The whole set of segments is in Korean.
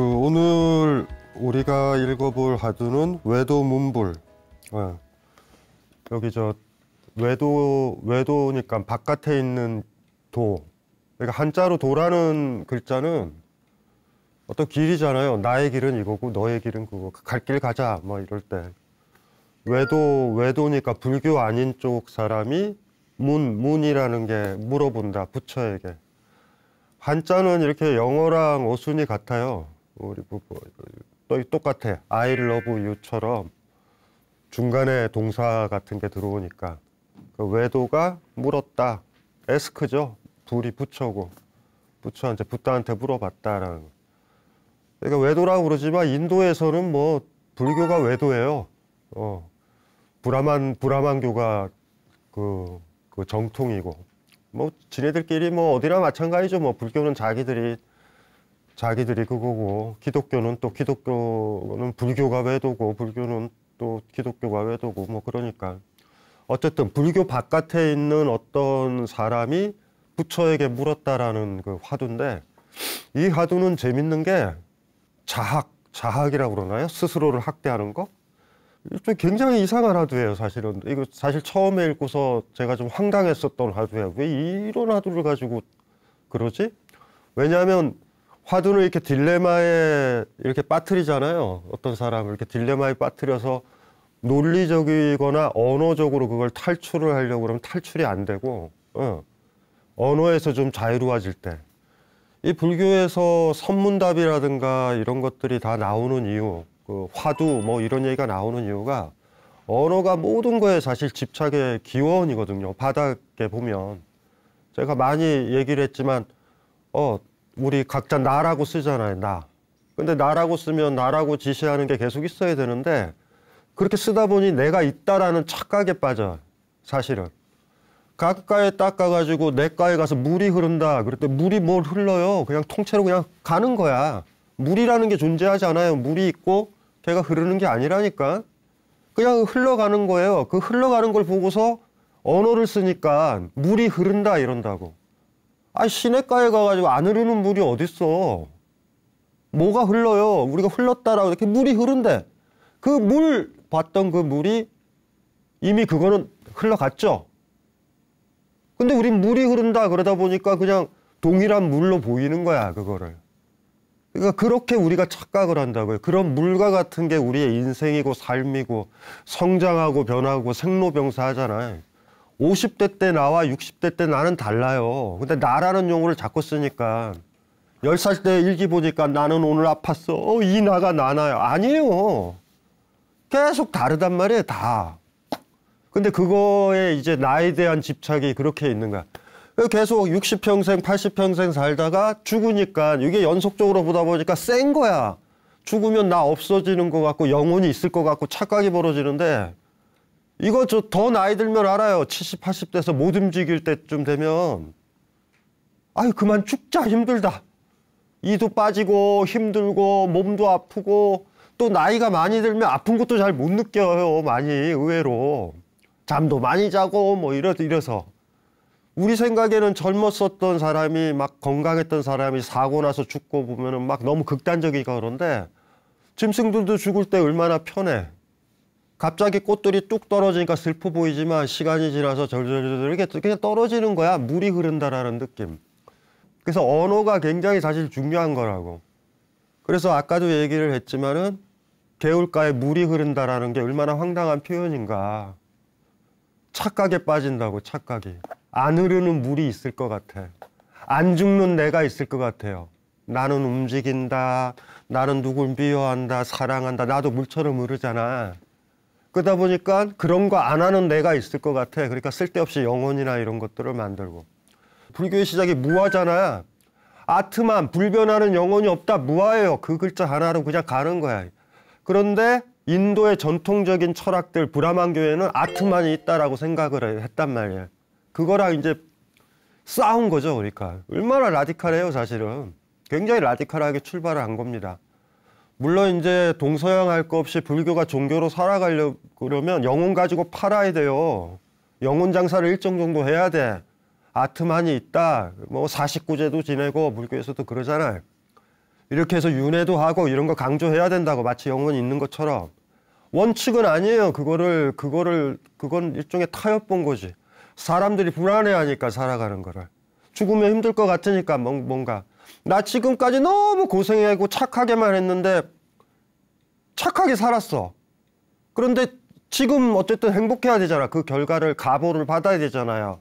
오늘 우리가 읽어볼 화두는 외도문불. 여기 외도니까 바깥에 있는 도. 그러니까 한자로 도라는 글자는 어떤 길이잖아요. 나의 길은 이거고 너의 길은 그거. 갈 길 가자 뭐 이럴 때. 외도니까 불교 아닌 쪽 사람이 문이라는 게 물어본다, 부처에게. 한자는 이렇게 영어랑 어순이 같아요. 우리 또 똑같아. I love you처럼 중간에 동사 같은 게 들어오니까. 그 외도가 물었다. 에스크죠. 불이 부처고. 부처한테, 붓다한테 물어봤다라는. 그러니까 외도라고 그러지만 인도에서는 뭐 불교가 외도예요. 브라만교가 그 정통이고. 뭐 지네들끼리 뭐 어디나 마찬가지죠. 뭐 불교는 자기들이 그거고, 기독교는 불교가 외도고, 불교는 또 기독교가 외도고, 뭐 그러니까. 어쨌든 불교 바깥에 있는 어떤 사람이 부처에게 물었다라는 그 화두인데, 이 화두는 재밌는 게 자학이라고 그러나요? 스스로를 학대하는 거? 좀 굉장히 이상한 화두예요, 사실은. 이거 사실 처음에 읽고서 제가 좀 황당했었던 화두예요. 왜 이런 화두를 가지고 그러지? 왜냐하면 화두는 이렇게 딜레마에 이렇게 빠뜨리잖아요. 어떤 사람을 이렇게 딜레마에 빠뜨려서 논리적이거나 언어적으로 그걸 탈출을 하려고 그러면 탈출이 안 되고, 언어에서 좀 자유로워질 때. 이 불교에서 선문답이라든가 이런 것들이 다 나오는 이유, 그 화두 뭐 이런 얘기가 나오는 이유가 언어가 모든 거에 사실 집착의 기원이거든요. 바닥에 보면. 제가 많이 얘기를 했지만, 우리 각자 나라고 쓰잖아요, 나. 근데 나라고 쓰면 나라고 지시하는 게 계속 있어야 되는데, 그렇게 쓰다 보니 내가 있다라는 착각에 빠져, 사실은. 가까이 닦아가지고 내가에 가서 물이 흐른다. 그랬더니 물이 뭘 흘러요? 그냥 통째로 그냥 가는 거야. 물이라는 게 존재하지 않아요. 물이 있고 걔가 흐르는 게 아니라니까. 그냥 흘러가는 거예요. 그 흘러가는 걸 보고서 언어를 쓰니까 물이 흐른다 이런다고. 시냇가에 가가지고 안 흐르는 물이 어딨어. 뭐가 흘러요? 우리가 흘렀다라고 이렇게 물이 흐른대. 그 물 봤던 그 물이 이미 그거는 흘러갔죠. 근데 우린 물이 흐른다 그러다 보니까 그냥 동일한 물로 보이는 거야, 그거를. 그러니까 그렇게 우리가 착각을 한다고요. 그런 물과 같은 게 우리의 인생이고 삶이고 성장하고 변하고 생로병사 하잖아요. 50대 때 나와 60대 때 나는 달라요. 근데 나라는 용어를 자꾸 쓰니까 10살 때 일기 보니까 나는 오늘 아팠어. 이 나가 나나요? 아니에요. 계속 다르단 말이에요, 다. 근데 그거에 이제 나에 대한 집착이 그렇게 있는 거야. 계속 60평생, 80평생 살다가 죽으니까 이게 연속적으로 보다 보니까 센 거야. 죽으면 나 없어지는 것 같고 영혼이 있을 것 같고 착각이 벌어지는데 이거 더 나이 들면 알아요. 70, 80대에서 못 움직일 때쯤 되면 그만 죽자, 힘들다. 이도 빠지고 힘들고 몸도 아프고 또 나이가 많이 들면 아픈 것도 잘 못 느껴요. 많이 의외로. 잠도 많이 자고 뭐 이래서. 우리 생각에는 젊었었던 사람이 막 건강했던 사람이 사고 나서 죽고 보면은 막 너무 극단적이고 그런데 짐승들도 죽을 때 얼마나 편해. 갑자기 꽃들이 뚝 떨어지니까 슬퍼 보이지만 시간이 지나서 절절절 이렇게 그냥 떨어지는 거야. 물이 흐른다라는 느낌. 그래서 언어가 굉장히 사실 중요한 거라고. 그래서 아까도 얘기를 했지만은 개울가에 물이 흐른다라는 게 얼마나 황당한 표현인가. 착각에 빠진다고, 착각이. 안 흐르는 물이 있을 것 같아. 안 죽는 내가 있을 것 같아요. 나는 움직인다. 나는 누굴 미워한다. 사랑한다. 나도 물처럼 흐르잖아. 그러다 보니까 그런 거 안 하는 내가 있을 것 같아. 그러니까 쓸데없이 영혼이나 이런 것들을 만들고. 불교의 시작이 무아잖아. 아트만, 불변하는 영혼이 없다. 무아예요. 그 글자 하나로 그냥 가는 거야. 그런데 인도의 전통적인 철학들, 브라만교에는 아트만이 있다라고 생각을 했단 말이에요. 그거랑 이제 싸운 거죠, 그러니까. 얼마나 라디칼해요, 사실은. 굉장히 라디칼하게 출발을 한 겁니다. 물론 이제 동서양 할 거 없이 불교가 종교로 살아가려고 그러면 영혼 가지고 팔아야 돼요. 영혼 장사를 일정 정도 해야 돼. 아트만이 있다. 뭐 49제도 지내고 불교에서도 그러잖아요. 이렇게 해서 윤회도 하고 이런 거 강조해야 된다고 마치 영혼이 있는 것처럼. 원칙은 아니에요. 그건 일종의 타협 본 거지. 사람들이 불안해하니까 살아가는 거를. 죽으면 힘들 것 같으니까 뭔가. 나 지금까지 너무 고생하고 착하게만 했는데 착하게 살았어. 그런데 지금 어쨌든 행복해야 되잖아. 그 결과를 가보를 받아야 되잖아요.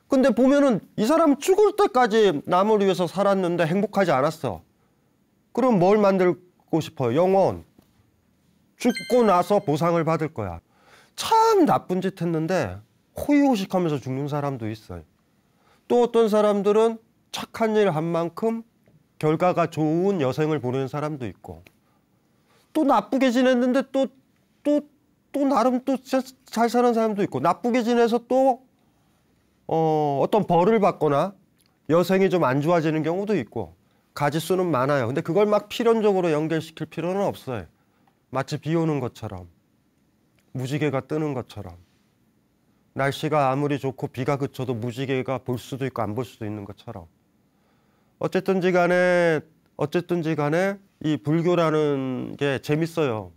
근데 보면은 이 사람은 죽을 때까지 남을 위해서 살았는데 행복하지 않았어. 그럼 뭘 만들고 싶어요? 영혼. 죽고 나서 보상을 받을 거야. 참 나쁜 짓 했는데 호의호식하면서 죽는 사람도 있어요. 또 어떤 사람들은 착한 일 한 만큼 결과가 좋은 여생을 보내는 사람도 있고, 또 나쁘게 지냈는데 또 나름 또 잘 사는 사람도 있고, 나쁘게 지내서 또 어떤 벌을 받거나 여생이 좀 안 좋아지는 경우도 있고, 가지수는 많아요. 근데 그걸 막 필연적으로 연결시킬 필요는 없어요. 마치 비 오는 것처럼, 무지개가 뜨는 것처럼. 날씨가 아무리 좋고 비가 그쳐도 무지개가 볼 수도 있고 안 볼 수도 있는 것처럼. 어쨌든지 간에 이 불교라는 게 재밌어요.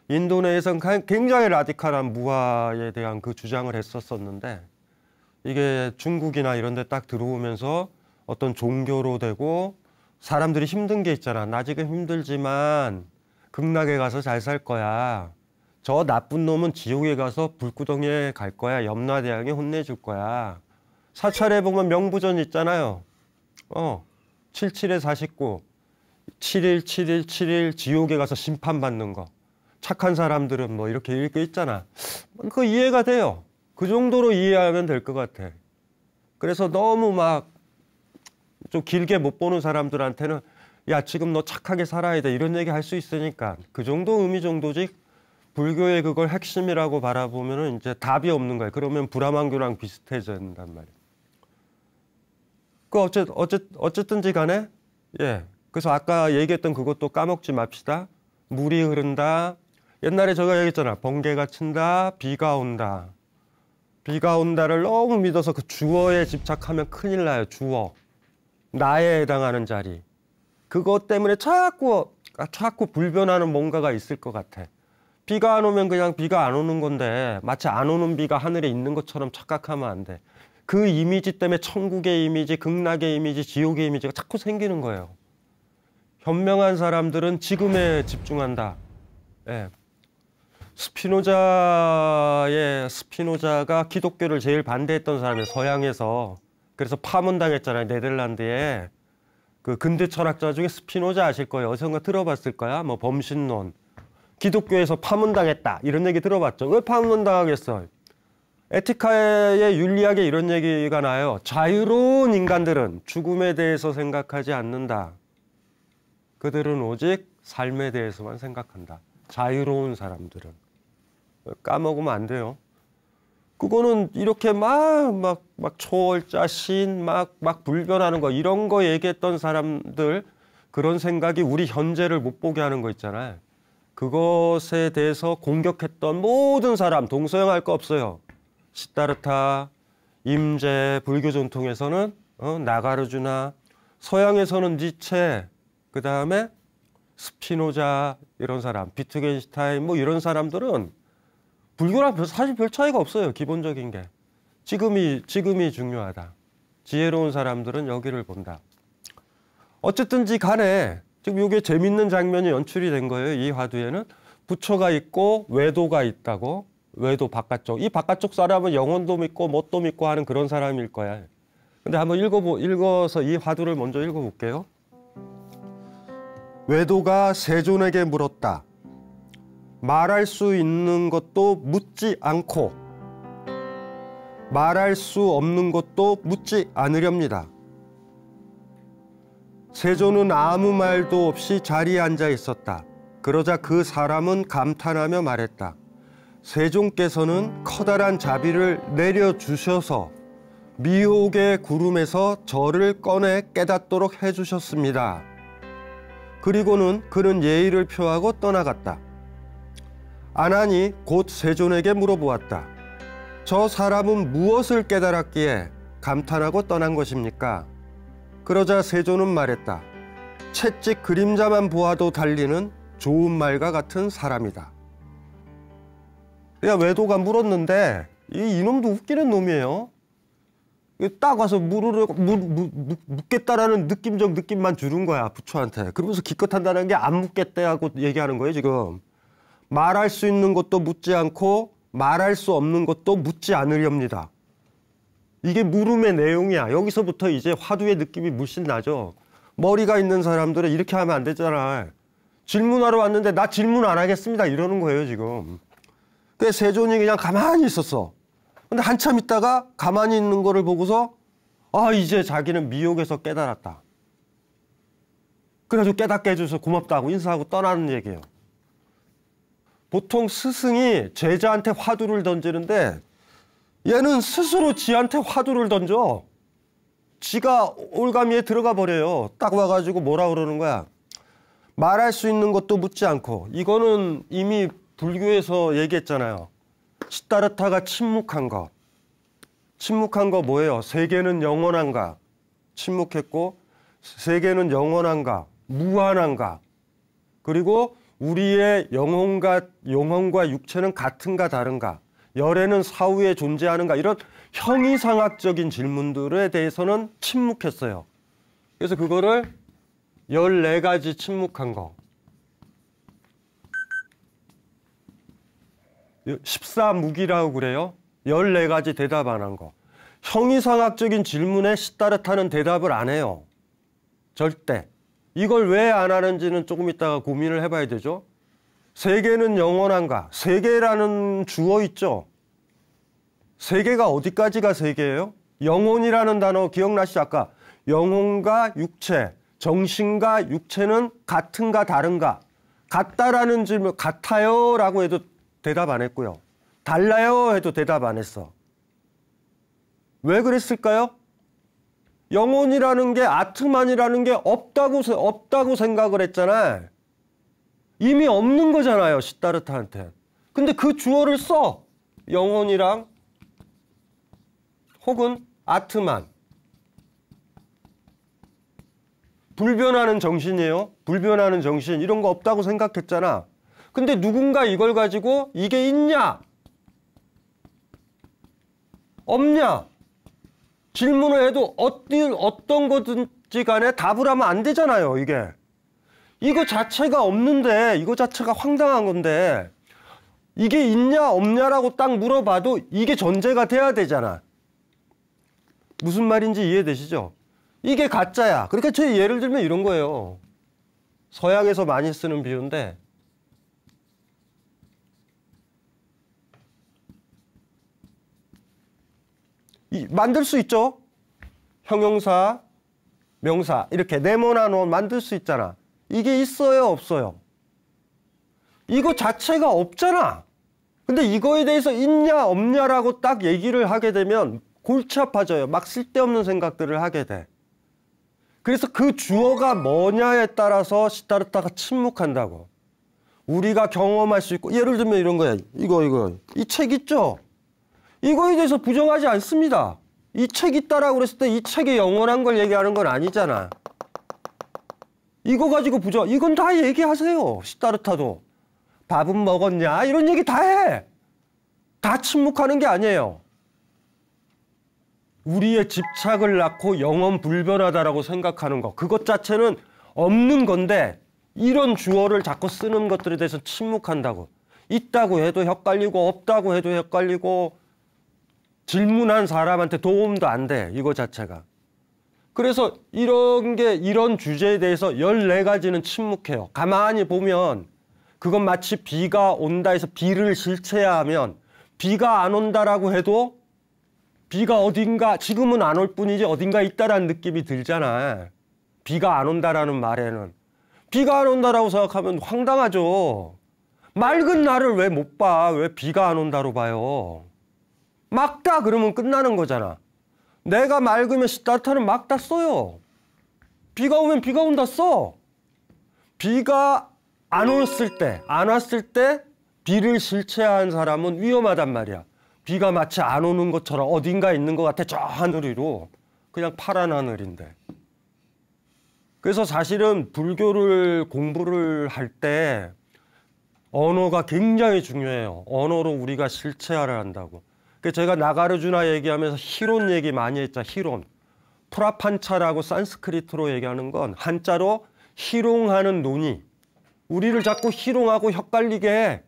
인도네에서는 굉장히 라디칼한 무아에 대한 그 주장을 했었는데, 이게 중국이나 이런 데 딱 들어오면서 어떤 종교로 되고, 사람들이 힘든 게 있잖아. 나 지금 힘들지만 극락에 가서 잘 살 거야. 저 나쁜 놈은 지옥에 가서 불구덩이에 갈 거야. 염라대왕이 혼내줄 거야. 사찰에 보면 명부전 있잖아요. 77에 49, 7일, 7일, 7일 지옥에 가서 심판받는 거. 착한 사람들은 뭐 이렇게 읽고 있잖아. 그거 이해가 돼요. 그 정도로 이해하면 될 것 같아. 그래서 너무 막 좀 길게 못 보는 사람들한테는 야, 지금 너 착하게 살아야 돼. 이런 얘기 할 수 있으니까. 그 정도 의미 정도지. 불교의 그걸 핵심이라고 바라보면은 이제 답이 없는 거예요. 그러면 브라만교랑 비슷해진단 말이에요. 어쨌든지 간에, 예. 그래서 아까 얘기했던 그것도 까먹지 맙시다. 물이 흐른다. 옛날에 제가 얘기했잖아. 번개가 친다. 비가 온다. 비가 온다를 너무 믿어서 그 주어에 집착하면 큰일 나요. 주어. 나에 해당하는 자리. 그것 때문에 자꾸 불변하는 뭔가가 있을 것 같아. 비가 안 오면 그냥 비가 안 오는 건데 마치 안 오는 비가 하늘에 있는 것처럼 착각하면 안 돼. 그 이미지 때문에 천국의 이미지, 극락의 이미지, 지옥의 이미지가 자꾸 생기는 거예요. 현명한 사람들은 지금에 집중한다. 예. 스피노자가 기독교를 제일 반대했던 사람이에요. 서양에서. 그래서 파문당했잖아요. 네덜란드에. 그 근대 철학자 중에 스피노자 아실 거예요. 어디선가 들어봤을 거야. 뭐 범신론. 기독교에서 파문당했다. 이런 얘기 들어봤죠. 왜 파문당하겠어요? 에티카의 윤리학에 이런 얘기가 나요. 자유로운 인간들은 죽음에 대해서 생각하지 않는다. 그들은 오직 삶에 대해서만 생각한다. 자유로운 사람들은. 까먹으면 안 돼요. 그거는 이렇게 막 초월자, 신, 막 불변하는 거, 이런 거 얘기했던 사람들, 그런 생각이 우리 현재를 못 보게 하는 거 있잖아요. 그것에 대해서 공격했던 모든 사람, 동서양할 거 없어요. 시다르타, 임제, 불교 전통에서는 나가르주나, 서양에서는 니체, 그 다음에 스피노자, 이런 사람, 비트겐슈타인, 뭐 이런 사람들은 불교랑 사실 별 차이가 없어요. 기본적인 게. 지금이 중요하다. 지혜로운 사람들은 여기를 본다. 어쨌든지 간에 지금 이게 재밌는 장면이 연출이 된 거예요. 이 화두에는 부처가 있고 외도가 있다고. 외도 바깥쪽. 이 바깥쪽 사람은 영혼도 믿고 뭣도 믿고 하는 그런 사람일 거야. 근데 한번 읽어서 이 화두를 먼저 읽어볼게요. 외도가 세존에게 물었다. 말할 수 있는 것도 묻지 않고 말할 수 없는 것도 묻지 않으렵니다. 세존은 아무 말도 없이 자리에 앉아 있었다. 그러자 그 사람은 감탄하며 말했다. 세존께서는 커다란 자비를 내려주셔서 미혹의 구름에서 저를 꺼내 깨닫도록 해주셨습니다. 그리고는 그는 예의를 표하고 떠나갔다. 아난이 곧 세존에게 물어보았다. 저 사람은 무엇을 깨달았기에 감탄하고 떠난 것입니까? 그러자 세존은 말했다. 채찍 그림자만 보아도 달리는 좋은 말과 같은 사람이다. 그냥 외도가 물었는데 이놈도 웃기는 놈이에요. 딱 와서 묻겠다라는 느낌적 느낌만 주는 거야, 부처한테. 그러면서 기껏한다는 게 안 묻겠대 하고 얘기하는 거예요, 지금. 말할 수 있는 것도 묻지 않고 말할 수 없는 것도 묻지 않으렵니다. 이게 물음의 내용이야. 여기서부터 이제 화두의 느낌이 물씬 나죠. 머리가 있는 사람들은 이렇게 하면 안 되잖아. 질문하러 왔는데 나 질문 안 하겠습니다 이러는 거예요, 지금. 그래서 세존이 그냥 가만히 있었어. 근데 한참 있다가 가만히 있는 거를 보고서 이제 자기는 미혹에서 깨달았다. 그래가지고 깨닫게 해줘서 고맙다고 인사하고 떠나는 얘기예요. 보통 스승이 제자한테 화두를 던지는데 얘는 스스로 지한테 화두를 던져. 지가 올가미에 들어가 버려요. 딱 와가지고 뭐라 그러는 거야. 말할 수 있는 것도 묻지 않고. 이거는 이미 불교에서 얘기했잖아요. 시다르타가 침묵한 것. 침묵한 거 뭐예요? 세계는 영원한가? 침묵했고, 세계는 영원한가? 무한한가? 그리고 우리의 영혼과 육체는 같은가 다른가? 열애는 사후에 존재하는가? 이런 형이상학적인 질문들에 대해서는 침묵했어요. 그래서 그거를 14가지 침묵한 거. 14무기라고 그래요. 14가지 대답 안 한 거. 형이상학적인 질문에 시다르타는 대답을 안 해요. 절대. 이걸 왜 안 하는지는 조금 이따가 고민을 해봐야 되죠. 세계는 영원한가? 세계라는 주어 있죠. 세계가 어디까지가 세계예요? 영혼이라는 단어 기억나시죠? 아까 영혼과 육체, 정신과 육체는 같은가 다른가? 같다라는 질문, 같아요 라고 해도 대답 안 했고요. 달라요 해도 대답 안 했어. 왜 그랬을까요? 영혼이라는 게, 아트만이라는 게 없다고 생각을 했잖아. 이미 없는 거잖아요, 시다르타한테. 근데 그 주어를 써. 영혼이랑 혹은 아트만. 불변하는 정신이에요. 불변하는 정신. 이런 거 없다고 생각했잖아. 근데 누군가 이걸 가지고 이게 있냐? 없냐? 질문을 해도 어떤 거든지 간에 답을 하면 안 되잖아요, 이게. 이거 자체가 없는데, 이거 자체가 황당한 건데, 이게 있냐, 없냐라고 딱 물어봐도 이게 전제가 돼야 되잖아. 무슨 말인지 이해되시죠? 이게 가짜야. 그러니까 제 예를 들면 이런 거예요. 서양에서 많이 쓰는 비유인데, 만들 수 있죠? 형용사, 명사 이렇게 네모나노 만들 수 있잖아. 이게 있어요, 없어요? 이거 자체가 없잖아. 근데 이거에 대해서 있냐, 없냐라고 딱 얘기를 하게 되면 골치 아파져요. 막 쓸데없는 생각들을 하게 돼. 그래서 그 주어가 뭐냐에 따라서 시다르타가 침묵한다고. 우리가 경험할 수 있고, 예를 들면 이런 거야. 이거. 이 책 있죠? 이거에 대해서 부정하지 않습니다. 이 책 있다라고 그랬을 때 이 책이 영원한 걸 얘기하는 건 아니잖아. 이거 가지고 이건 다 얘기하세요. 시다르타도. 밥은 먹었냐? 이런 얘기 다 해. 다 침묵하는 게 아니에요. 우리의 집착을 낳고 영원 불변하다라고 생각하는 거. 그것 자체는 없는 건데 이런 주어를 자꾸 쓰는 것들에 대해서 침묵한다고. 있다고 해도 헷갈리고 없다고 해도 헷갈리고 질문한 사람한테 도움도 안 돼. 이거 자체가. 그래서 이런 주제에 대해서 14가지는 침묵해요. 가만히 보면 그건 마치 비가 온다 해서 비를 실체화하면 비가 안 온다라고 해도 비가 어딘가 지금은 안 올 뿐이지 어딘가 있다라는 느낌이 들잖아. 비가 안 온다라는 말에는. 비가 안 온다라고 생각하면 황당하죠. 맑은 날을 왜 못 봐? 왜 비가 안 온다로 봐요? 막다 그러면 끝나는 거잖아. 내가 맑으면 시다르타는 막다 써요. 비가 오면 비가 온다 써. 비가 안 왔을 때 비를 실체화한 사람은 위험하단 말이야. 비가 마치 안 오는 것처럼 어딘가 있는 것 같아. 저 하늘 위로. 그냥 파란 하늘인데. 그래서 사실은 불교를 공부를 할 때 언어가 굉장히 중요해요. 언어로 우리가 실체화를 한다고. 그래서 제가 나가르주나 얘기하면서 희론 얘기 많이 했죠. 희론. 프라판차라고 산스크리트로 얘기하는 건 한자로 희롱하는 논의. 우리를 자꾸 희롱하고 헷갈리게 해.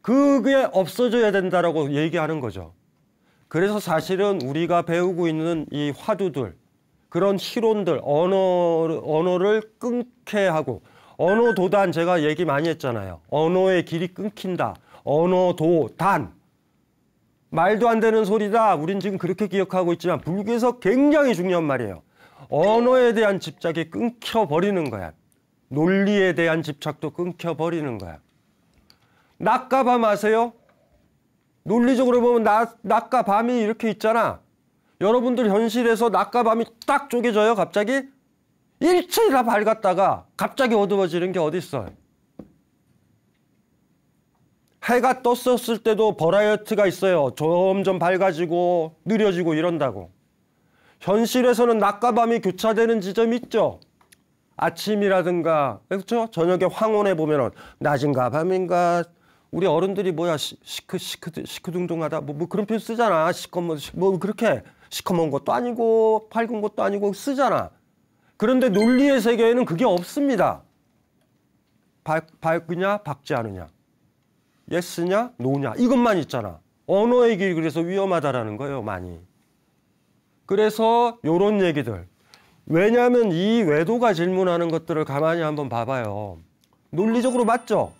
그게 없어져야 된다라고 얘기하는 거죠. 그래서 사실은 우리가 배우고 있는 이 화두들, 그런 희론들, 언어를 끊게 하고, 언어도단 제가 얘기 많이 했잖아요. 언어의 길이 끊긴다. 언어도단. 말도 안 되는 소리다. 우린 지금 그렇게 기억하고 있지만 불교에서 굉장히 중요한 말이에요. 언어에 대한 집착이 끊겨버리는 거야. 논리에 대한 집착도 끊겨버리는 거야. 낮과 밤 아세요? 논리적으로 보면 낮과 밤이 이렇게 있잖아. 여러분들 현실에서 낮과 밤이 딱 쪼개져요, 갑자기? 일체히 다 밝았다가 갑자기 어두워지는 게 어디 있어요? 해가 떴었을 때도 버라이어티가 있어요. 점점 밝아지고 느려지고 이런다고. 현실에서는 낮과 밤이 교차되는 지점이 있죠. 아침이라든가, 그렇죠? 저녁에 황혼에 보면은 낮인가 밤인가. 우리 어른들이 뭐야 시크둥둥하다 뭐 그런 표현 쓰잖아. 뭐 그렇게 시커먼 것도 아니고 밝은 것도 아니고 쓰잖아. 그런데 논리의 세계에는 그게 없습니다. 밝으냐 밝지 않으냐, 예스냐 노냐 이것만 있잖아. 언어의 길이 그래서 위험하다라는 거예요, 많이. 그래서 요런 얘기들. 왜냐하면 이 외도가 질문하는 것들을 가만히 한번 봐봐요. 논리적으로 맞죠?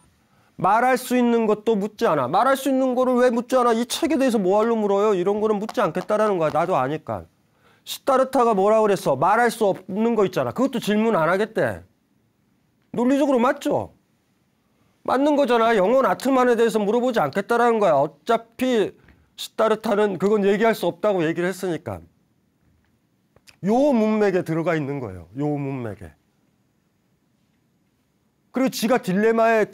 말할 수 있는 것도 묻지 않아. 말할 수 있는 거를 왜 묻지 않아? 이 책에 대해서 뭐하러 물어요? 이런 거는 묻지 않겠다라는 거야. 나도 아니까. 시타르타가 뭐라 그랬어? 말할 수 없는 거 있잖아. 그것도 질문 안 하겠대. 논리적으로 맞죠? 맞는 거잖아. 영혼 아트만에 대해서 물어보지 않겠다라는 거야. 어차피 시타르타는 그건 얘기할 수 없다고 얘기를 했으니까. 요 문맥에 들어가 있는 거예요. 요 문맥에. 그리고 지가 딜레마에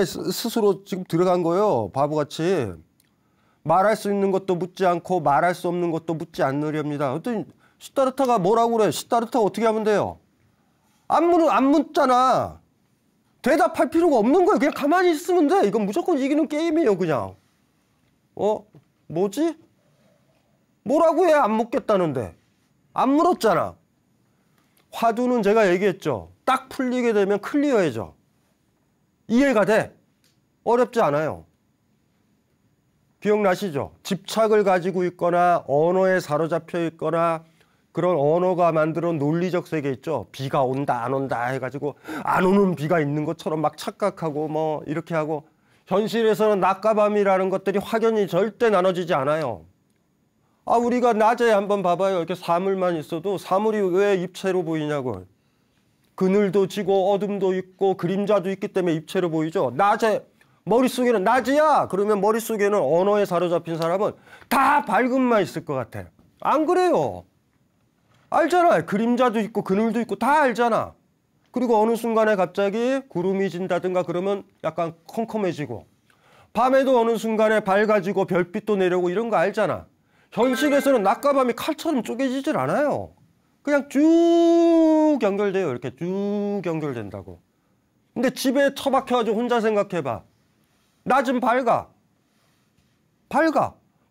스스로 지금 들어간 거예요. 바보같이. 말할 수 있는 것도 묻지 않고 말할 수 없는 것도 묻지 않으렵니다. 그랬더니 시타르타가 뭐라고 그래? 시타르타 어떻게 하면 돼요? 안 묻잖아. 대답할 필요가 없는 거예요. 그냥 가만히 있으면 돼. 이건 무조건 이기는 게임이에요, 그냥. 뭐지? 뭐라고 해? 안 묻겠다는데. 안 물었잖아. 화두는 제가 얘기했죠. 딱 풀리게 되면 클리어해져. 이해가 돼. 어렵지 않아요. 기억나시죠? 집착을 가지고 있거나 언어에 사로잡혀 있거나 그런 언어가 만드는 논리적 세계 있죠. 비가 온다 안 온다 해가지고 안 오는 비가 있는 것처럼 막 착각하고 뭐 이렇게 하고, 현실에서는 낮과 밤이라는 것들이 확연히 절대 나눠지지 않아요. 우리가 낮에 한번 봐봐요. 이렇게 사물만 있어도 사물이 왜 입체로 보이냐고. 그늘도 지고 어둠도 있고 그림자도 있기 때문에 입체로 보이죠. 낮에 머릿속에는 낮이야. 그러면 머릿속에는 언어에 사로잡힌 사람은 다 밝음만 있을 것 같아. 안 그래요. 알잖아. 그림자도 있고 그늘도 있고 다 알잖아. 그리고 어느 순간에 갑자기 구름이 진다든가 그러면 약간 컴컴해지고, 밤에도 어느 순간에 밝아지고 별빛도 내려오고 이런 거 알잖아. 현실에서는 낮과 밤이 칼처럼 쪼개지질 않아요. 그냥 쭉 연결돼요. 이렇게 쭉 연결된다고. 근데 집에 처박혀가지고 혼자 생각해봐. 낮은 밝아.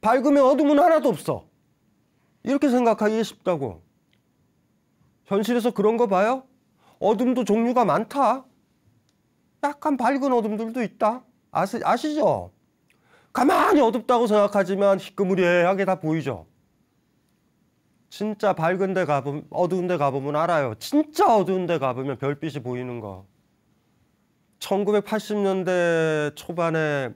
밝으면 어둠은 하나도 없어. 이렇게 생각하기 쉽다고. 현실에서 그런 거 봐요? 어둠도 종류가 많다. 약간 밝은 어둠들도 있다. 아시죠? 가만히 어둡다고 생각하지만 희끄무리하게 다 보이죠. 진짜 밝은 데 가보면, 어두운 데 가보면 알아요. 진짜 어두운 데 가보면 별빛이 보이는 거. 1980년대 초반에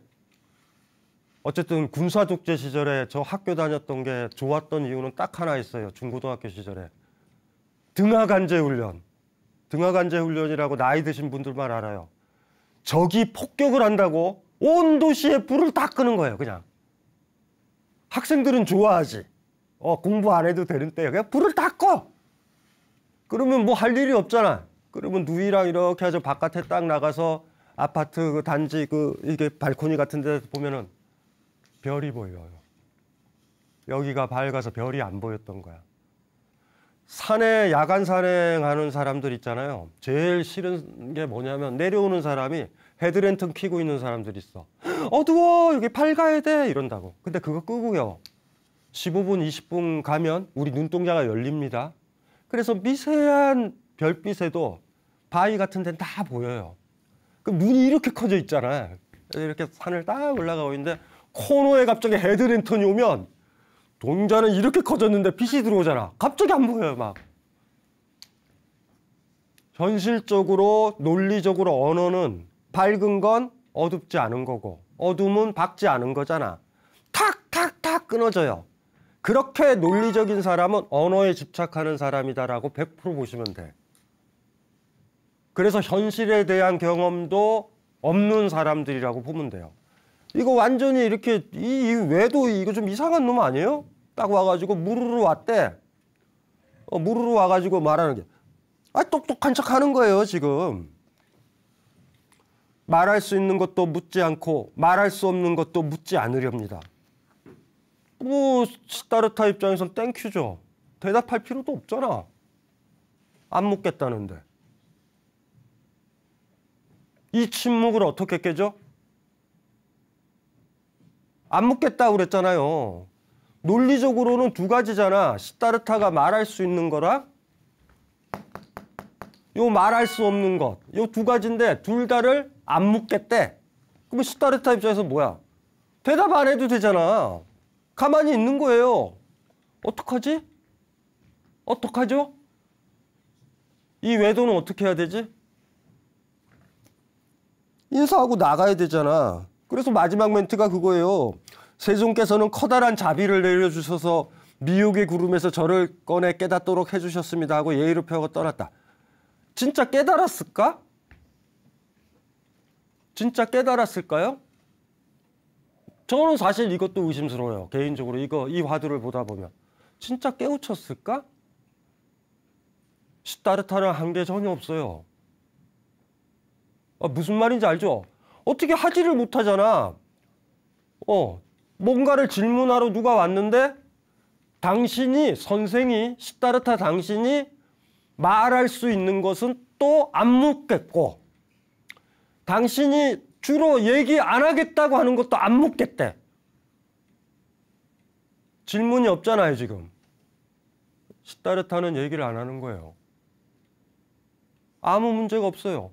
어쨌든 군사독재 시절에 저 학교 다녔던 게 좋았던 이유는 딱 하나 있어요. 중고등학교 시절에. 등하간제훈련. 등하간제훈련이라고 나이 드신 분들만 알아요. 적이 폭격을 한다고 온 도시에 불을 다 끄는 거예요, 그냥. 학생들은 좋아하지. 공부 안 해도 되는 때에 그냥 불을 다 꺼. 그러면 뭐 할 일이 없잖아. 그러면 누이랑 이렇게 해서 바깥에 딱 나가서 아파트 그 단지 이게 발코니 같은 데 보면은 별이 보여요. 여기가 밝아서 별이 안 보였던 거야. 산에 야간 산행하는 사람들 있잖아요. 제일 싫은 게 뭐냐면 내려오는 사람이 헤드랜턴 켜고 있는 사람들이 있어. 어두워, 여기 밝아야 돼, 이런다고. 근데 그거 끄고요, 15분 20분 가면 우리 눈동자가 열립니다. 그래서 미세한 별빛에도 바위 같은 데는 다 보여요. 그럼 눈이 이렇게 커져 있잖아. 이렇게 산을 딱 올라가고 있는데 코너에 갑자기 헤드랜턴이 오면 동자는 이렇게 커졌는데 빛이 들어오잖아. 갑자기 안 보여요, 막. 현실적으로, 논리적으로 언어는 밝은 건 어둡지 않은 거고 어둠은 밝지 않은 거잖아. 탁탁탁 끊어져요. 그렇게 논리적인 사람은 언어에 집착하는 사람이다라고 100% 보시면 돼. 그래서 현실에 대한 경험도 없는 사람들이라고 보면 돼요. 이거 완전히 이렇게 이 외도 이거 좀 이상한 놈 아니에요? 딱 와가지고 무르르 왔대. 무르르 와가지고 말하는 게 똑똑한 척 하는 거예요, 지금. 말할 수 있는 것도 묻지 않고 말할 수 없는 것도 묻지 않으렵니다. 뭐 시다르타 입장에선 땡큐죠. 대답할 필요도 없잖아. 안 묻겠다는데. 이 침묵을 어떻게 깨죠? 안 묻겠다고 그랬잖아요. 논리적으로는 두 가지잖아. 시다르타가 말할 수 있는 거랑 요 말할 수 없는 것. 요 두 가지인데 둘 다를 안 묻겠대. 그럼 시다르타 입장에서 뭐야? 대답 안 해도 되잖아. 가만히 있는 거예요. 어떡하지? 어떡하죠? 이 외도는 어떻게 해야 되지? 인사하고 나가야 되잖아. 그래서 마지막 멘트가 그거예요. 세종께서는 커다란 자비를 내려주셔서 미혹의 구름에서 저를 꺼내 깨닫도록 해주셨습니다 하고 예의를 펴고 떠났다. 진짜 깨달았을까? 진짜 깨달았을까요? 저는 사실 이것도 의심스러워요. 개인적으로 이 화두를 보다 보면. 진짜 깨우쳤을까? 시다르타는 한 게 전혀 없어요. 무슨 말인지 알죠? 어떻게 하지를 못하잖아. 뭔가를 질문하러 누가 왔는데 선생이 시다르타 당신이 말할 수 있는 것은 또 안 묻겠고 당신이 주로 얘기 안 하겠다고 하는 것도 안 묻겠대. 질문이 없잖아요, 지금. 시다르타는 얘기를 안 하는 거예요. 아무 문제가 없어요.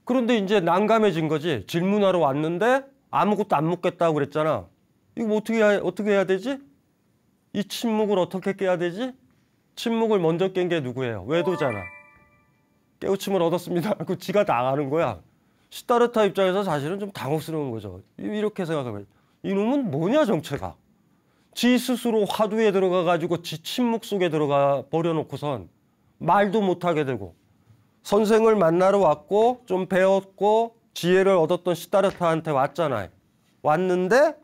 그런데 이제 난감해진 거지. 질문하러 왔는데 아무것도 안 묻겠다고 그랬잖아. 이거 뭐 어떻게 해야 되지? 이 침묵을 어떻게 깨야 되지? 침묵을 먼저 깬 게 누구예요? 외도잖아. 깨우침을 얻었습니다. 그 지가 나가는 거야. 시다르타 입장에서 사실은 좀 당혹스러운 거죠. 이렇게 생각하면 이놈은 뭐냐 정체가. 지 스스로 화두에 들어가가지고 지 침묵 속에 들어가 버려놓고선 말도 못하게 되고 선생을 만나러 왔고 좀 배웠고 지혜를 얻었던 시다르타한테 왔잖아요. 왔는데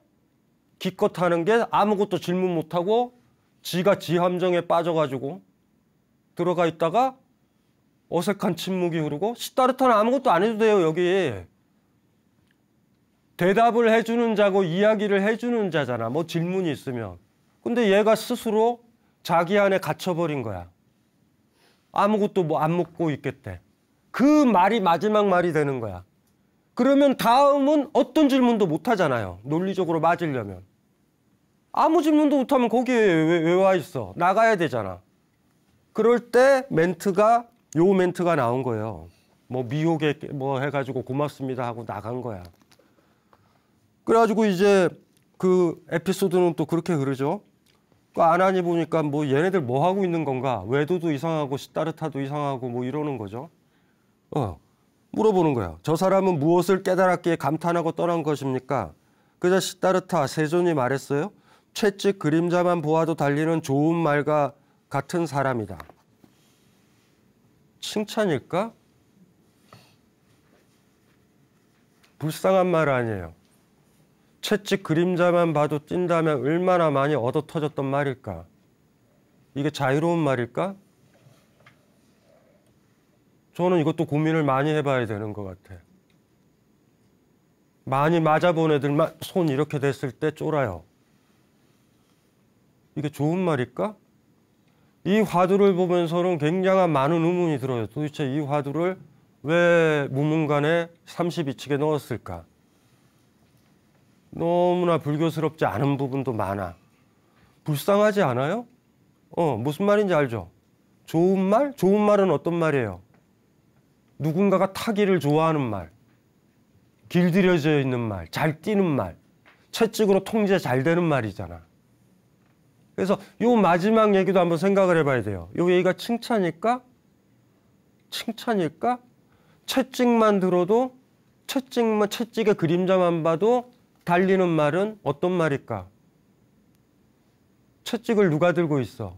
기껏 하는 게 아무것도 질문 못하고 지가 지 함정에 빠져가지고 들어가 있다가 어색한 침묵이 흐르고 시다르타는 아무것도 안 해도 돼요. 여기 대답을 해주는 자고 이야기를 해주는 자잖아. 뭐 질문이 있으면. 근데 얘가 스스로 자기 안에 갇혀버린 거야. 아무것도 뭐 안 묻고 있겠대. 그 말이 마지막 말이 되는 거야. 그러면 다음은 어떤 질문도 못 하잖아요. 논리적으로 맞으려면. 아무 질문도 못하면 거기에 왜 와 있어? 나가야 되잖아. 그럴 때 요 멘트가 나온 거예요. 뭐 미혹에 뭐 해가지고 고맙습니다 하고 나간 거야. 그래가지고 이제 그 에피소드는 또 그렇게 그러죠. 아나니 보니까 뭐 얘네들 뭐 하고 있는 건가? 외도도 이상하고 시다르타도 이상하고 뭐 이러는 거죠. 물어보는 거야. 저 사람은 무엇을 깨달았기에 감탄하고 떠난 것입니까? 그저 시다르타 세존이 말했어요. 채찍 그림자만 보아도 달리는 좋은 말과 같은 사람이다. 칭찬일까? 불쌍한 말 아니에요. 채찍 그림자만 봐도 뛴다면 얼마나 많이 얻어 터졌던 말일까? 이게 자유로운 말일까? 저는 이것도 고민을 많이 해봐야 되는 것 같아. 많이 맞아본 애들만 손 이렇게 됐을 때 쫄아요. 이게 좋은 말일까? 이 화두를 보면서는 굉장한 많은 의문이 들어요. 도대체 이 화두를 왜 무문관에 32칙에 넣었을까? 너무나 불교스럽지 않은 부분도 많아. 불쌍하지 않아요? 무슨 말인지 알죠? 좋은 말? 좋은 말은 어떤 말이에요? 누군가가 타기를 좋아하는 말, 길들여져 있는 말, 잘 뛰는 말, 채찍으로 통제 잘 되는 말이잖아. 그래서 요 마지막 얘기도 한번 생각을 해봐야 돼요. 요 얘기가 칭찬일까? 칭찬일까? 채찍만 들어도, 채찍의 그림자만 봐도 달리는 말은 어떤 말일까? 채찍을 누가 들고 있어?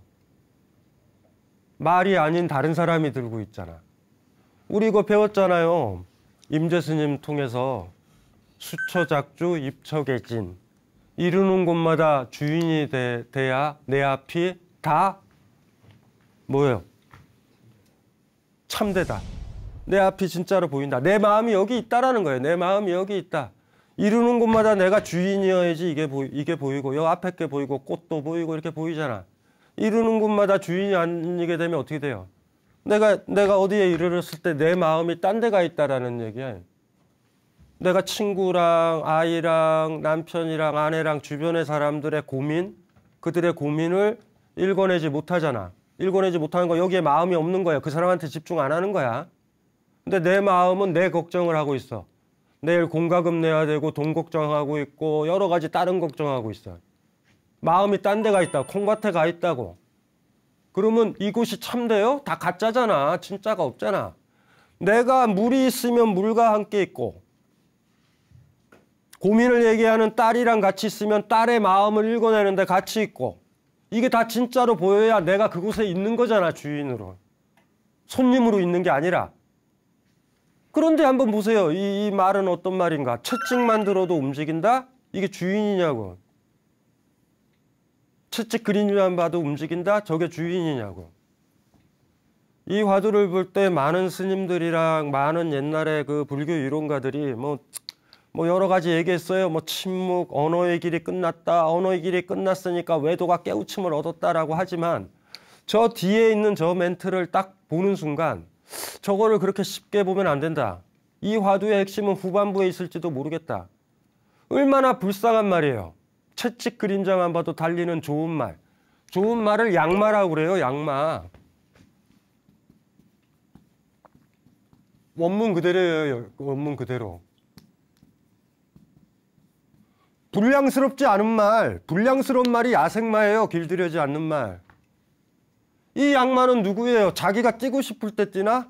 말이 아닌 다른 사람이 들고 있잖아. 우리 이거 배웠잖아요. 임재스님 통해서 수처작주 입처계진. 이르는 곳마다 주인이 돼야 내 앞이 다 뭐예요? 참되다. 내 앞이 진짜로 보인다. 내 마음이 여기 있다라는 거예요. 내 마음이 여기 있다. 이루는 곳마다 내가 주인이어야지 이게 보이고 여 앞에 게 보이고 꽃도 보이고 이렇게 보이잖아. 이루는 곳마다 주인이 아니게 되면 어떻게 돼요? 내가 어디에 이르렀을 때 내 마음이 딴 데가 있다라는 얘기야. 내가 친구랑 아이랑 남편이랑 아내랑 주변의 사람들의 고민, 그들의 고민을 읽어내지 못하잖아. 읽어내지 못하는 거 여기에 마음이 없는 거야. 그 사람한테 집중 안 하는 거야. 근데 내 마음은 내 걱정을 하고 있어. 내일 공과금 내야 되고 돈 걱정하고 있고 여러 가지 다른 걱정하고 있어. 마음이 딴 데가 있다. 콩밭에 가 있다고. 그러면 이곳이 참돼요? 다 가짜잖아. 진짜가 없잖아. 내가 물이 있으면 물과 함께 있고 고민을 얘기하는 딸이랑 같이 있으면 딸의 마음을 읽어내는데 같이 있고 이게 다 진짜로 보여야 내가 그곳에 있는 거잖아. 주인으로. 손님으로 있는 게 아니라. 그런데 한번 보세요. 이 말은 어떤 말인가? 채찍만 들어도 움직인다? 이게 주인이냐고. 채찍 그림만 봐도 움직인다? 저게 주인이냐고. 이 화두를 볼 때 많은 스님들이랑 많은 옛날의 그 불교 이론가들이 뭐 여러 가지 얘기했어요. 뭐 침묵, 언어의 길이 끝났다. 언어의 길이 끝났으니까 외도가 깨우침을 얻었다라고 하지만 저 뒤에 있는 저 멘트를 딱 보는 순간 저거를 그렇게 쉽게 보면 안 된다. 이 화두의 핵심은 후반부에 있을지도 모르겠다. 얼마나 불쌍한 말이에요. 채찍 그림자만 봐도 달리는 좋은 말. 좋은 말을 양마라고 그래요. 양마. 원문 그대로예요. 원문 그대로. 불량스럽지 않은 말. 불량스러운 말이 야생마예요. 길들여지 않는 말. 이 양마는 누구예요? 자기가 뛰고 싶을 때 뛰나?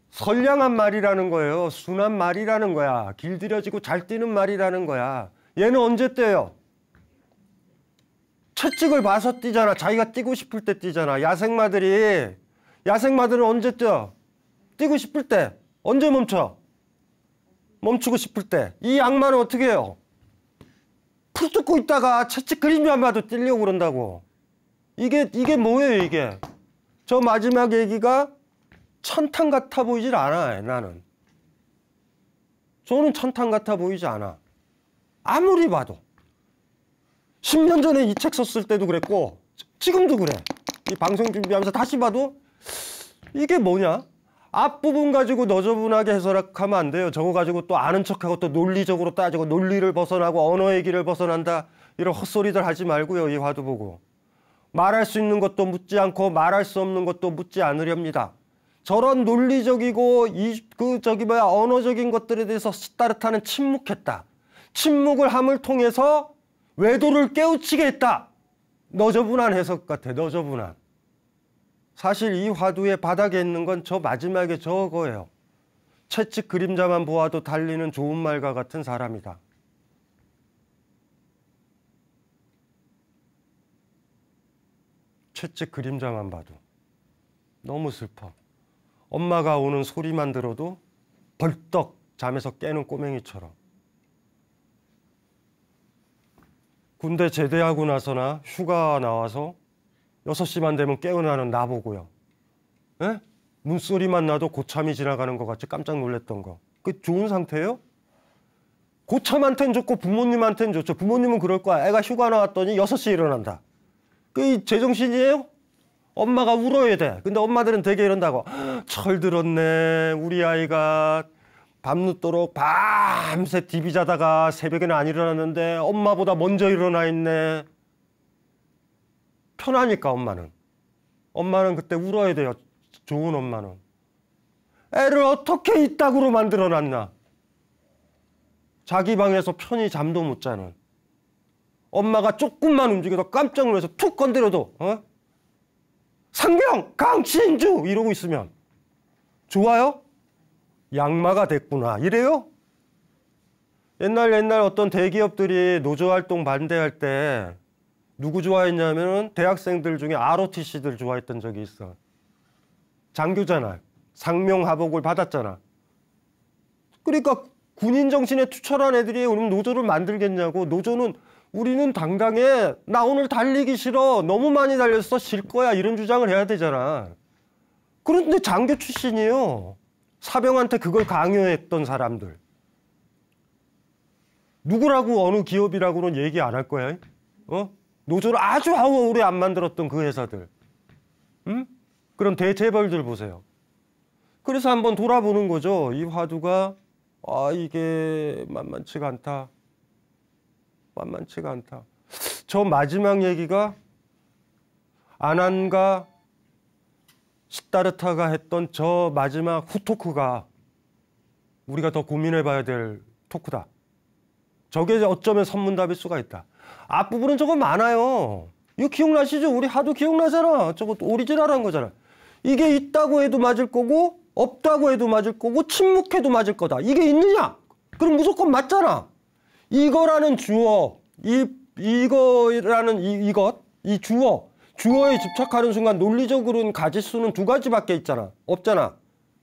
선량한 말이라는 거예요. 순한 말이라는 거야. 길들여지고 잘 뛰는 말이라는 거야. 얘는 언제 뛰어요? 채찍을 봐서 뛰잖아. 자기가 뛰고 싶을 때 뛰잖아. 야생마들은 언제 뛰어? 뛰고 싶을 때. 언제 멈춰? 멈추고 싶을 때. 이 양마는 어떻게 해요? 풀 뜯고 있다가 채찍 그림자만 봐도 뛰려고 그런다고. 이게 뭐예요, 이게? 저 마지막 얘기가 천탕 같아 보이질 않아, 나는. 저는 천탕 같아 보이지 않아. 아무리 봐도. 10년 전에 이 책 썼을 때도 그랬고, 지금도 그래. 이 방송 준비하면서 다시 봐도 이게 뭐냐? 앞부분 가지고 너저분하게 해석하면 안 돼요. 저거 가지고 또 아는 척하고 또 논리적으로 따지고 논리를 벗어나고 언어의 길을 벗어난다. 이런 헛소리들 하지 말고요. 이 화두 보고. 말할 수 있는 것도 묻지 않고 말할 수 없는 것도 묻지 않으렵니다. 저런 논리적이고 언어적인 것들에 대해서 시따르타는 침묵했다. 침묵을 함을 통해서 외도를 깨우치게 했다. 너저분한 해석 같아. 너저분한. 사실 이 화두의 바닥에 있는 건 저 마지막에 저거예요. 채찍 그림자만 보아도 달리는 좋은 말과 같은 사람이다. 채찍 그림자만 봐도 너무 슬퍼. 엄마가 오는 소리만 들어도 벌떡 잠에서 깨는 꼬맹이처럼. 군대 제대하고 나서나 휴가 나와서 6시만 되면 깨어나는 나보고요. 에? 문소리만 나도 고참이 지나가는 것 같이 깜짝 놀랐던 거. 그 좋은 상태예요? 고참한테는 좋고 부모님한테는 좋죠. 부모님은 그럴 거야. 애가 휴가 나왔더니 6시에 일어난다. 그 제정신이에요? 엄마가 울어야 돼. 근데 엄마들은 되게 이런다고. 철들었네. 우리 아이가 밤늦도록 밤새 디비 자다가 새벽에는 안 일어났는데 엄마보다 먼저 일어나 있네. 편하니까 엄마는. 엄마는 그때 울어야 돼요. 좋은 엄마는. 애를 어떻게 이따구로 만들어놨나. 자기 방에서 편히 잠도 못 자는. 엄마가 조금만 움직여도 깜짝 놀라서 툭 건드려도 상병 강신주 이러고 있으면 좋아요? 양마가 됐구나 이래요? 옛날 어떤 대기업들이 노조활동 반대할 때 누구 좋아했냐면은 대학생들 중에 ROTC들 좋아했던 적이 있어. 장교잖아. 상명하복을 받았잖아. 그러니까 군인 정신에 투철한 애들이 그럼 노조를 만들겠냐고. 노조는 우리는 당당해. 나 오늘 달리기 싫어. 너무 많이 달렸어. 쉴 거야. 이런 주장을 해야 되잖아. 그런데 장교 출신이에요. 사병한테 그걸 강요했던 사람들. 누구라고 어느 기업이라고는 얘기 안 할 거야. 노조를 아주 오래 안 만들었던 그 회사들. 응? 그런 대재벌들 보세요. 그래서 한번 돌아보는 거죠. 이 화두가 이게 만만치가 않다. 만만치가 않다. 저 마지막 얘기가 아난과 시다르타가 했던 저 마지막 후토크가 우리가 더 고민해봐야 될 토크다. 저게 어쩌면 선문답일 수가 있다. 앞부분은 저거 많아요. 이거 기억나시죠? 우리 하도 기억나잖아. 저거 오리지널한 거잖아. 이게 있다고 해도 맞을 거고 없다고 해도 맞을 거고 침묵해도 맞을 거다. 이게 있느냐? 그럼 무조건 맞잖아. 이거라는 주어, 이거라는 이 주어에 집착하는 순간 논리적으로는 가질 수는 두 가지밖에 있잖아. 없잖아.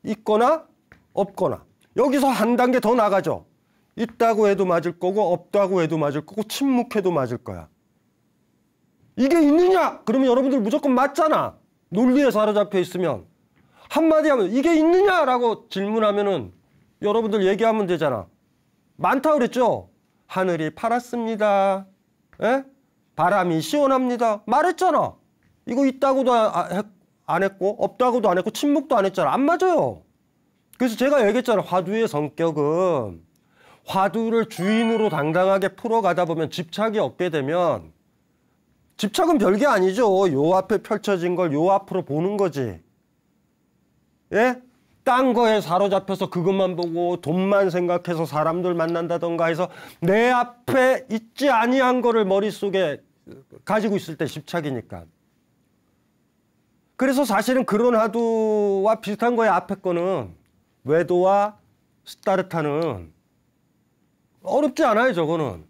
있거나 없거나. 여기서 한 단계 더 나가죠. 있다고 해도 맞을 거고 없다고 해도 맞을 거고 침묵해도 맞을 거야. 이게 있느냐? 그러면 여러분들 무조건 맞잖아. 논리에 사로잡혀 있으면. 한마디 하면 이게 있느냐라고 질문하면은 여러분들 얘기하면 되잖아. 많다 그랬죠? 하늘이 파랗습니다. 에? 바람이 시원합니다. 말했잖아. 이거 있다고도 안 했고 없다고도 안 했고 침묵도 안 했잖아. 안 맞아요. 그래서 제가 얘기했잖아. 화두의 성격은 화두를 주인으로 당당하게 풀어가다 보면 집착이 없게 되면 집착은 별게 아니죠. 요 앞에 펼쳐진 걸 요 앞으로 보는 거지. 예? 딴 거에 사로잡혀서 그것만 보고 돈만 생각해서 사람들 만난다던가 해서 내 앞에 있지 아니한 거를 머릿속에 가지고 있을 때 집착이니까. 그래서 사실은 그런 화두와 비슷한 거에 앞에 거는 외도와 시다르타는 어렵지 않아요, 저거는.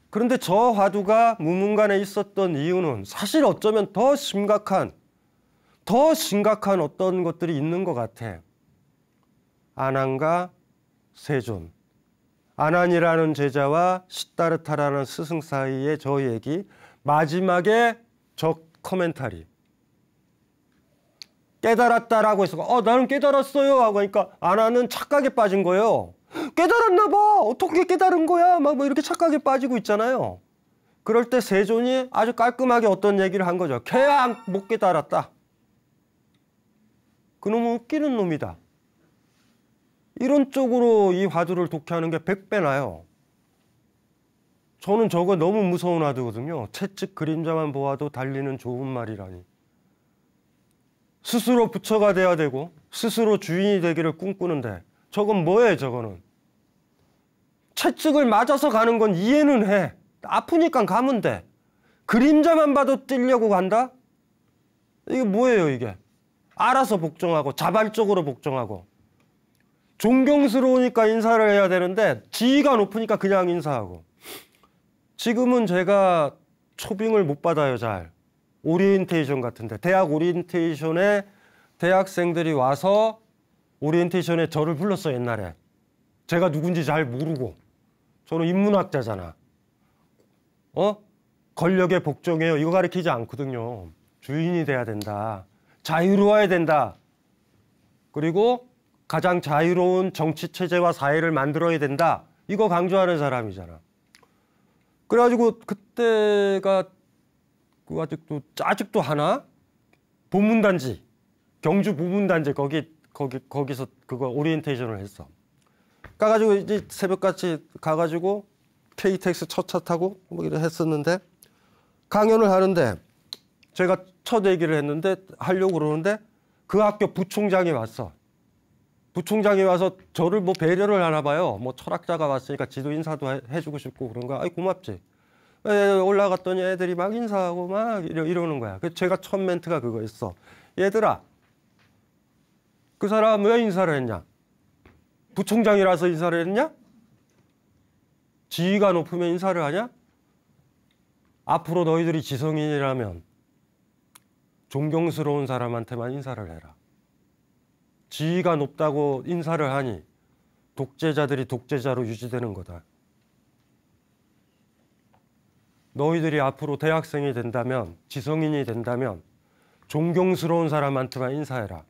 그런데 저 화두가 무문간에 있었던 이유는 사실 어쩌면 더 심각한 어떤 것들이 있는 것 같아. 아난과 세존. 아난이라는 제자와 시다르타라는 스승 사이의 저 얘기. 마지막에 저 코멘터리. 깨달았다라고 해서 나는 깨달았어요 하고 하니까 아난은 착각에 빠진 거예요. 깨달았나 봐. 어떻게 깨달은 거야? 막 뭐 이렇게 착각에 빠지고 있잖아요. 그럴 때 세존이 아주 깔끔하게 어떤 얘기를 한 거죠. 걔야 못 깨달았다. 그놈은 웃기는 놈이다. 이런 쪽으로 이 화두를 독해하는 게 100배 나요. 저는 저거 너무 무서운 화두거든요. 채찍 그림자만 보아도 달리는 좋은 말이라니. 스스로 부처가 돼야 되고 스스로 주인이 되기를 꿈꾸는데 저건 뭐예요, 저거는? 채찍을 맞아서 가는 건 이해는 해. 아프니까 가면 돼. 그림자만 봐도 뛰려고 간다? 이게 뭐예요, 이게? 알아서 복종하고 자발적으로 복종하고 존경스러우니까 인사를 해야 되는데 지위가 높으니까 그냥 인사하고. 지금은 제가 초빙을 못 받아요, 잘. 오리엔테이션 같은데 대학 오리엔테이션에 대학생들이 와서 오리엔테이션에 저를 불렀어, 옛날에. 제가 누군지 잘 모르고. 저는 인문학자잖아. 권력에 복종해요. 이거 가르치지 않거든요. 주인이 돼야 된다. 자유로워야 된다. 그리고 가장 자유로운 정치체제와 사회를 만들어야 된다. 이거 강조하는 사람이잖아. 그래가지고 그때가 아직도 하나? 보문단지, 경주 보문단지 거기서 그거 오리엔테이션을 했어. 가가지고 이제 새벽같이 가가지고 KTX 첫 차 타고 뭐 이래 했었는데 강연을 하는데 제가 첫 얘기를 했는데 하려고 그러는데 그 학교 부총장이 왔어. 부총장이 와서 저를 뭐 배려를 하나 봐요. 뭐 철학자가 왔으니까 지도 인사도 해주고 싶고 그런가. 아이 고맙지. 올라갔더니 애들이 막 인사하고 막 이러는 거야. 그래서 제가 첫 멘트가 그거였어. 얘들아, 그 사람 왜 인사를 했냐? 부총장이라서 인사를 했냐? 지위가 높으면 인사를 하냐? 앞으로 너희들이 지성인이라면 존경스러운 사람한테만 인사를 해라. 지위가 높다고 인사를 하니 독재자들이 독재자로 유지되는 거다. 너희들이 앞으로 대학생이 된다면, 지성인이 된다면 존경스러운 사람한테만 인사해라.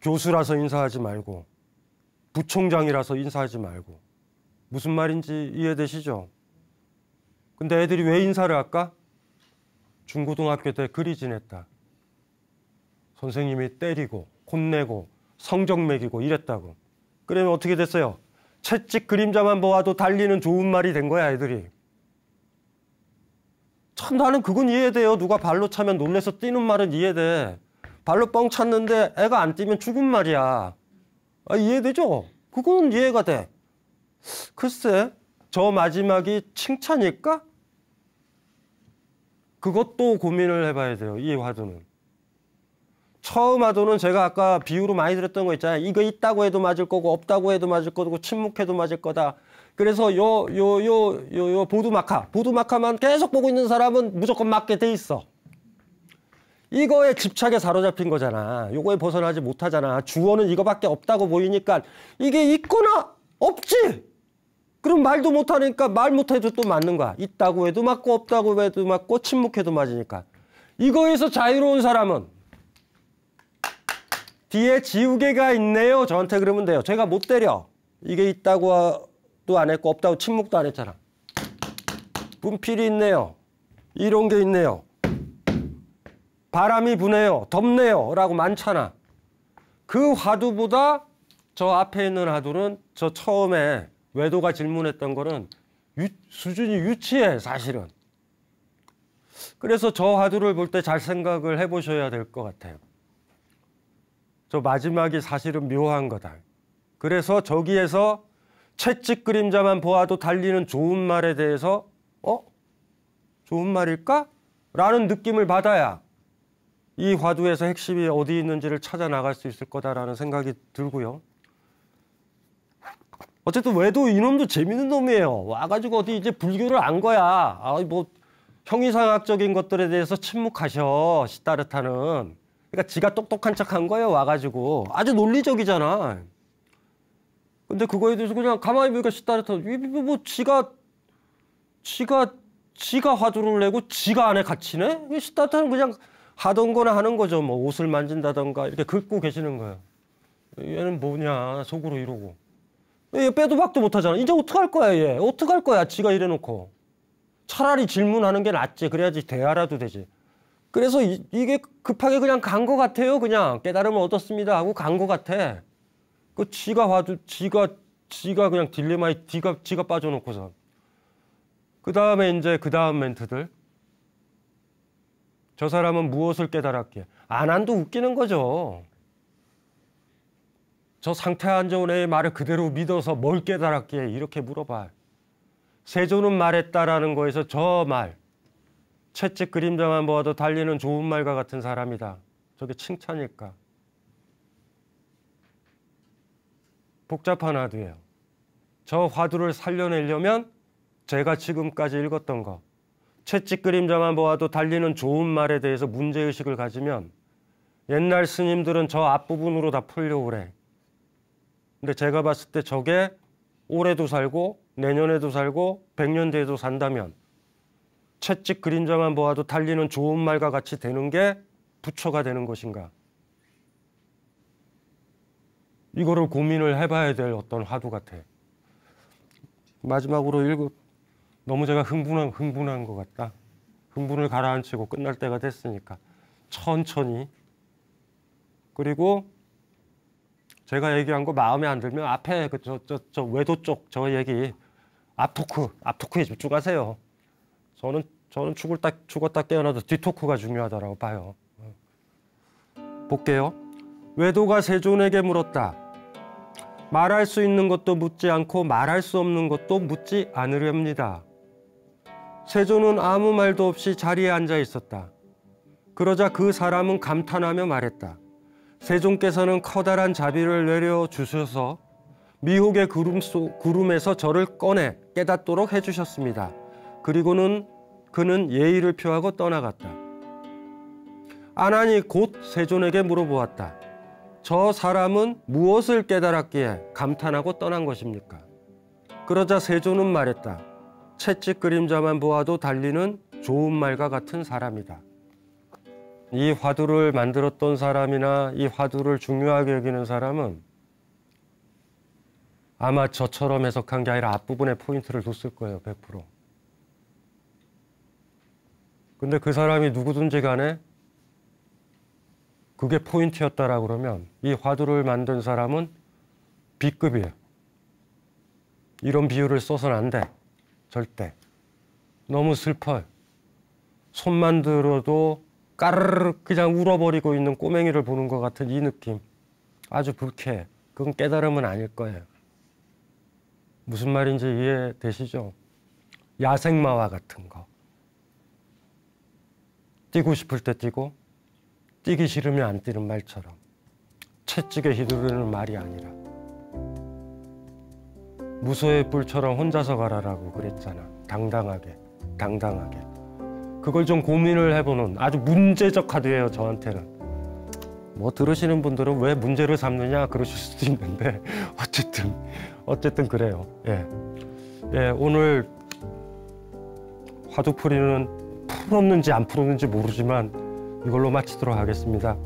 교수라서 인사하지 말고, 부총장이라서 인사하지 말고. 무슨 말인지 이해되시죠? 근데 애들이 왜 인사를 할까? 중고등학교 때 그리 지냈다. 선생님이 때리고 혼내고 성적 매기고 이랬다고. 그러면 어떻게 됐어요? 채찍 그림자만 보아도 달리는 좋은 말이 된 거야, 애들이. 참 나는 그건 이해돼요. 누가 발로 차면 놀래서 뛰는 말은 이해돼. 발로 뻥 찼는데 애가 안 뛰면 죽은 말이야. 아, 이해되죠? 그건 이해가 돼. 글쎄, 저 마지막이 칭찬일까? 그것도 고민을 해봐야 돼요, 이 화두는. 처음 화두는 제가 아까 비유로 많이 들었던 거 있잖아요. 이거 있다고 해도 맞을 거고 없다고 해도 맞을 거고 침묵해도 맞을 거다. 그래서 요 보두마카만 계속 보고 있는 사람은 무조건 맞게 돼 있어. 이거에 집착에 사로잡힌 거잖아. 요거에 벗어나지 못하잖아. 주어는 이거밖에 없다고 보이니까 이게 있거나 없지. 그럼 말도 못하니까 말 못해도 또 맞는 거야. 있다고 해도 맞고 없다고 해도 맞고 침묵해도 맞으니까. 이거에서 자유로운 사람은 뒤에 지우개가 있네요. 저한테 그러면 돼요. 제가 못 때려. 이게 있다고도 안 했고 없다고 침묵도 안 했잖아. 분필이 있네요. 이런 게 있네요. 바람이 부네요. 덥네요. 라고 많잖아. 그 화두보다 저 앞에 있는 화두는 저 처음에 외도가 질문했던 거는 수준이 유치해, 사실은. 그래서 저 화두를 볼 때 잘 생각을 해보셔야 될 것 같아요. 저 마지막이 사실은 묘한 거다. 그래서 저기에서 채찍 그림자만 보아도 달리는 좋은 말에 대해서 좋은 말일까? 라는 느낌을 받아야 이 화두에서 핵심이 어디 있는지를 찾아 나갈 수 있을 거다라는 생각이 들고요. 어쨌든 외도 이놈도 재밌는 놈이에요. 와가지고 어디 이제 불교를 안 거야. 뭐 형이상학적인 것들에 대해서 침묵하셔, 시타르타는. 그러니까 지가 똑똑한 척 한 거예요, 와가지고. 아주 논리적이잖아. 근데 그거에 대해서 그냥 가만히 보니까 시타르타, 뭐 지가 화두를 내고 지가 안에 갇히네? 시타르타는 그냥 하던 거나 하는 거죠. 뭐 옷을 만진다던가 이렇게 긁고 계시는 거예요. 얘는 뭐냐, 속으로 이러고. 얘 빼도 박도 못하잖아. 이제 어떡할 거야, 얘. 어떡할 거야, 지가 이래놓고. 차라리 질문하는 게 낫지. 그래야지 대화라도 되지. 그래서 이게 급하게 그냥 간 거 같아요. 그냥 깨달음을 얻었습니다 하고 간 거 같아. 그 지가 그냥 딜레마에 지가 빠져놓고서. 그 다음에 이제 그 다음 멘트들. 저 사람은 무엇을 깨달았기에. 안한도 웃기는 거죠. 저 상태 안 좋은 애의 말을 그대로 믿어서 뭘 깨달았기에 이렇게 물어봐. 세조는 말했다라는 거에서 저 말. 채찍 그림자만 보아도 달리는 좋은 말과 같은 사람이다. 저게 칭찬일까? 복잡한 화두예요. 저 화두를 살려내려면 제가 지금까지 읽었던 거, 채찍 그림자만 보아도 달리는 좋은 말에 대해서 문제의식을 가지면 옛날 스님들은 저 앞부분으로 다 풀려고 그래. 근데 제가 봤을 때 저게 올해도 살고 내년에도 살고 100년 뒤에도 산다면 채찍 그림자만 보아도 달리는 좋은 말과 같이 되는 게 부처가 되는 것인가? 이거를 고민을 해봐야 될 어떤 화두 같아. 마지막으로 너무 제가 흥분한 것 같다. 흥분을 가라앉히고 끝날 때가 됐으니까 천천히. 그리고 제가 얘기한 거 마음에 안 들면 앞에 저 외도 쪽 저 얘기 앞 토크에 집중하세요. 저는 죽었다 깨어나도 뒷토크가 중요하다고 봐요. 볼게요. 외도가 세존에게 물었다. 말할 수 있는 것도 묻지 않고 말할 수 없는 것도 묻지 않으렵니다. 세존은 아무 말도 없이 자리에 앉아 있었다. 그러자 그 사람은 감탄하며 말했다. 세존께서는 커다란 자비를 내려주셔서 미혹의 구름에서 저를 꺼내 깨닫도록 해주셨습니다. 그리고는 그는 예의를 표하고 떠나갔다. 아난이 곧 세존에게 물어보았다. 저 사람은 무엇을 깨달았기에 감탄하고 떠난 것입니까? 그러자 세존은 말했다. 채찍 그림자만 보아도 달리는 좋은 말과 같은 사람이다. 이 화두를 만들었던 사람이나 이 화두를 중요하게 여기는 사람은 아마 저처럼 해석한 게 아니라 앞부분에 포인트를 뒀을 거예요. 100%. 근데 그 사람이 누구든지 간에 그게 포인트였다라고 그러면 이 화두를 만든 사람은 B급이에요. 이런 비유를 써서는 안 돼. 절대. 너무 슬퍼요. 손만 들어도 까르르 그냥 울어버리고 있는 꼬맹이를 보는 것 같은 이 느낌. 아주 불쾌해. 그건 깨달음은 아닐 거예요. 무슨 말인지 이해되시죠? 야생마와 같은 거. 뛰고 싶을 때 뛰고 뛰기 싫으면 안 뛰는 말처럼 채찍에 휘두르는 말이 아니라 무소의 뿔처럼 혼자서 가라라고 그랬잖아. 당당하게. 그걸 좀 고민을 해보는 아주 문제적 화두예요. 저한테는. 뭐 들으시는 분들은 왜 문제를 삼느냐 그러실 수도 있는데 어쨌든 그래요. 예, 오늘 화두풀이는 풀었는지 안 풀었는지 모르지만 이걸로 마치도록 하겠습니다.